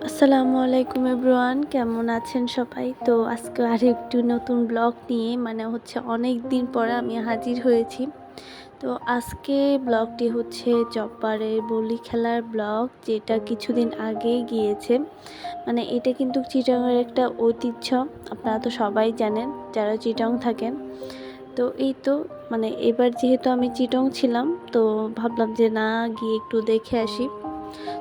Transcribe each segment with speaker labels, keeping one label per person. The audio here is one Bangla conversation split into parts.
Speaker 1: আসসালামু আলাইকুম এভরিওয়ান, কেমন আছেন সবাই? তো আজকে আরেকটু নতুন ব্লগ নিয়ে অনেক দিন পর আমি হাজির হয়েছি। তো আজকে ব্লগটি হচ্ছে চপারের বলি খেলার ব্লগ, যেটা কিছুদিন আগে গিয়েছে। এটা কিন্তু চিটাংয়ের একটা ঐতিহ্য, আপনারা তো সবাই জানেন যারা চিটাং থাকেন। তো এই তো এবার যেহেতু আমি চিটাং ছিলাম, তো ভাবলাম যে না গিয়ে একটু দেখে আসি।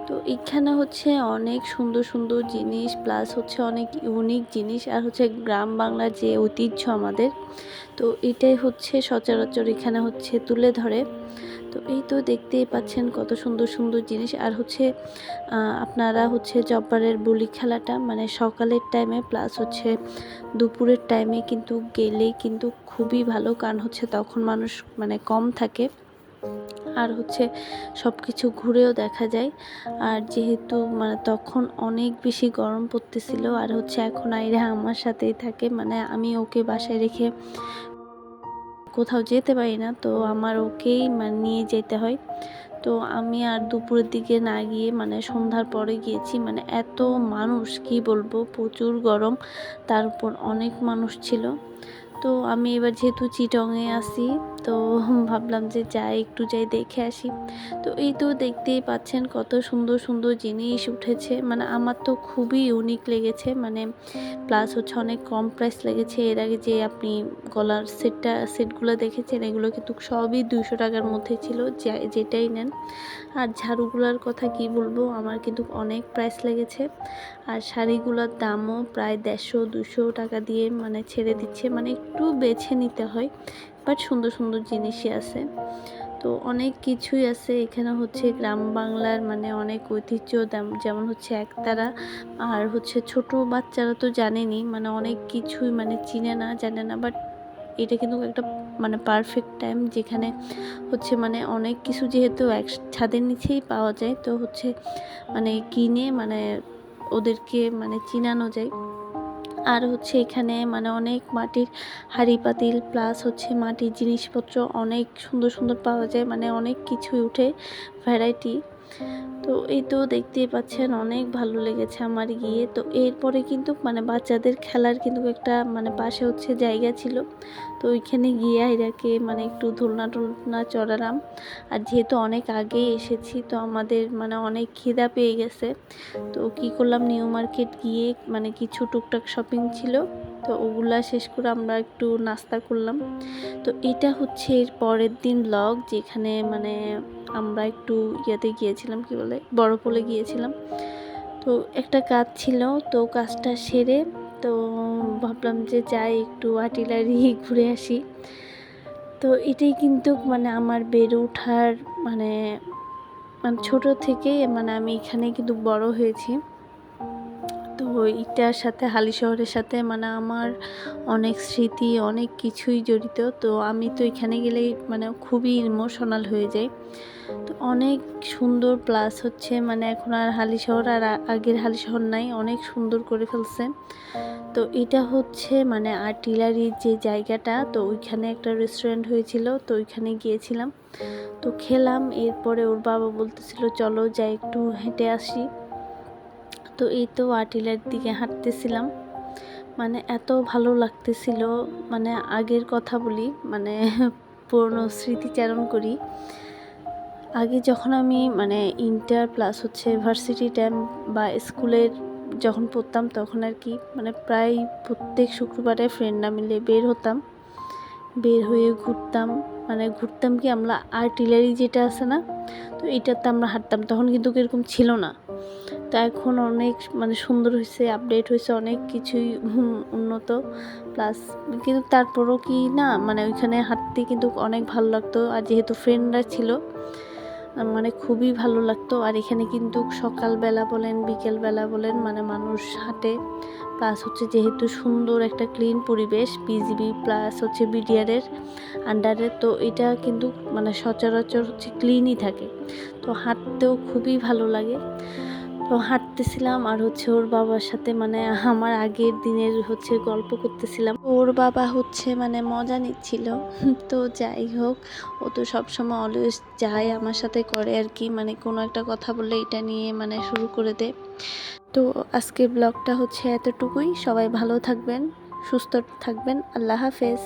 Speaker 1: তো এখানে হচ্ছে অনেক সুন্দর সুন্দর জিনিস, প্লাস হচ্ছে অনেক ইউনিক জিনিস, আর হচ্ছে গ্রাম বাংলার যে ঐতিহ্য আমাদের, তো এটাই হচ্ছে সচরাচর এখানে হচ্ছে তুলে ধরে। তো এই তো দেখতেই পাচ্ছেন কত সুন্দর সুন্দর জিনিস। আর হচ্ছে আপনারা হচ্ছে জব্বারের বলি খেলাটা সকালের টাইমে প্লাস হচ্ছে দুপুরের টাইমে কিন্তু গেলেই কিন্তু খুবই ভালো, কারণ হচ্ছে তখন মানুষ কম থাকে, আর হচ্ছে সব কিছু ঘুরেও দেখা যায়। আর যেহেতু তখন অনেক বেশি গরম পড়তেছিল, আর হচ্ছে এখন আইরা আমার সাথেই থাকে, আমি ওকে বাসায় রেখে কোথাও যেতে পারি না, তো আমার ওকেই নিয়ে যেতে হয়। তো আমি আর দুপুরের দিকে না গিয়ে সন্ধ্যার পরে গিয়েছি। এত মানুষ, কি বলবো, প্রচুর গরম, তার উপর অনেক মানুষ ছিল। তো আমি এবার যেহেতু চিটংয়ে আসি, তো ভাবলাম যে একটু যাই দেখে আসি। তো এই তো দেখতেই পাচ্ছেন কত সুন্দর সুন্দর জিনিস উঠেছে, আমার তো খুবই ইউনিক লেগেছে, প্লাস হচ্ছে অনেক কম প্রাইস লেগেছে। এর আগে যে আপনি গলার সেটগুলো দেখেছেন, এগুলো কিন্তু সবই 200 টাকার মধ্যে ছিল, যেটাই নেন। আর ঝাড়ুগুলোর কথা কি বলবো, আমার কিন্তু অনেক প্রাইস লেগেছে। আর শাড়িগুলোর দামও প্রায় 150-200 টাকা দিয়ে ছেড়ে দিচ্ছে, একটু বেছে নিতে হয়, বাট সুন্দর সুন্দর জিনিসই আছে। তো অনেক কিছুই আছে এখানে, হচ্ছে গ্রাম বাংলার অনেক ঐতিহ্য, যেমন হচ্ছে একতারা। আর হচ্ছে ছোট বাচ্চারা তো জানেনই, অনেক কিছুই চিনে না, জানে না, বাট এটা কিন্তু একটা পারফেক্ট টাইম, যেখানে হচ্ছে অনেক কিছু যেহেতু এক ছাদের নিচেই পাওয়া যায়, তো হচ্ছে কিনে ওদেরকে চিনানো যায়। আর হচ্ছে এখানে অনেক মাটির হাঁড়ি পাতিল, প্লাস হচ্ছে মাটির জিনিসপত্র অনেক সুন্দর সুন্দর পাওয়া যায়, অনেক কিছুই উঠে, ভ্যারাইটি। তো এই তো দেখতেই পাচ্ছেন অনেক ভালো লেগেছে আমার গিয়ে। তো এরপরে কিন্তু বাচ্চাদের খেলার কিন্তু একটা পাশে হচ্ছে জায়গা ছিল, তো ওইখানে গিয়ে এরাকে একটু দোলনা টোলনা চড়ালাম। আর যেহেতু অনেক আগে এসেছি, তো আমাদের অনেক খিদা পেয়ে গেছে। তো কি করলাম, নিউ মার্কেট গিয়ে কিছু টুকটাক শপিং ছিল, তো ওগুলা শেষ করে আমরা একটু নাস্তা করলাম। তো এটা হচ্ছে এর পরের দিন ব্লগ, যেখানে আমরা একটু ইয়াতে গিয়েছিলাম, কি বলে, বড়পোলে গিয়েছিলাম। তো একটা কাজ ছিল, তো কাজটা সেরে তো ভাবলাম যে যাই একটু আটিলারি ঘুরে আসি। তো এটাই কিন্তু আমার বেড়ে ওঠার মানে ছোট থেকে আমি এখানে কিন্তু বড় হয়েছি। তো এটার সাথে হালিশহরের সাথে আমার অনেক স্মৃতি, অনেক কিছুই জড়িত। তো আমি তো এখানে গেলেই খুবই ইমোশনাল হয়ে যাই। তো অনেক সুন্দর, প্লাস হচ্ছে এখন আর হালিশহর আর আগের হালিশহর নাই, অনেক সুন্দর করে ফেলছে। তো এটা হচ্ছে আর্টিলারির যে জায়গাটা, তো ওইখানে একটা রেস্টুরেন্ট হয়েছিল, তো ওইখানে গিয়েছিলাম, তো খেলাম। এরপরে ওর বাবা বলতেছিল চলো যাই একটু হেঁটে আসি। তো এই তো আর্টিলারির দিকে হাঁটতেছিলাম, এত ভালো লাগতেছিল। আগের কথা বলি, পুরনো স্মৃতিচারণ করি। আগে যখন আমি ইন্টার প্লাস হচ্ছে ভার্সিটি টাইম বা স্কুলের যখন পড়তাম, তখন আর কি প্রায় প্রত্যেক শুক্রবারে ফ্রেন্ডরা মিলে বের হতাম, বের হয়ে ঘুরতাম। ঘুরতাম কি, আমরা আর্টিলারি যেটা আছে না, তো এটাতে আমরা হাঁটতাম। তখন কিন্তু এরকম ছিল না, তো এখন অনেক সুন্দর হয়েছে, আপডেট হয়েছে, অনেক কিছুই উন্নত। প্লাস কিন্তু তারপরও কি না, ওইখানে হাঁটতে কিন্তু অনেক ভালো লাগতো, আর যেহেতু ফ্রেন্ডরা ছিল খুবই ভালো লাগতো। আর এখানে কিন্তু সকালবেলা বলেন বিকেলবেলা বলেন মানুষ হাঁটে, প্লাস হচ্ছে যেহেতু সুন্দর একটা ক্লিন পরিবেশ, বিজিবি প্লাস হচ্ছে বিডিআরের আন্ডারে, তো এটা কিন্তু সচরাচর হচ্ছে ক্লিনই থাকে, তো হাঁটতেও খুবই ভালো লাগে। তো হাঁটতেছিলাম আর হচ্ছে ওর বাবার সাথে মানে আমার আগের দিনের হচ্ছে গল্প করতেছিলাম। ওর বাবা হচ্ছে মানে মজা নিচ্ছিল। তো যাই হোক, ও তো সবসময় অলওয়েজ যায় আমার সাথে করে আর কি, মানে কোনো একটা কথা বললে এটা নিয়ে মানে শুরু করে দেয়। তো আজকের ব্লগটা হচ্ছে এতটুকুই। সবাই ভালো থাকবেন, সুস্থ থাকবেন। আল্লাহ হাফেজ।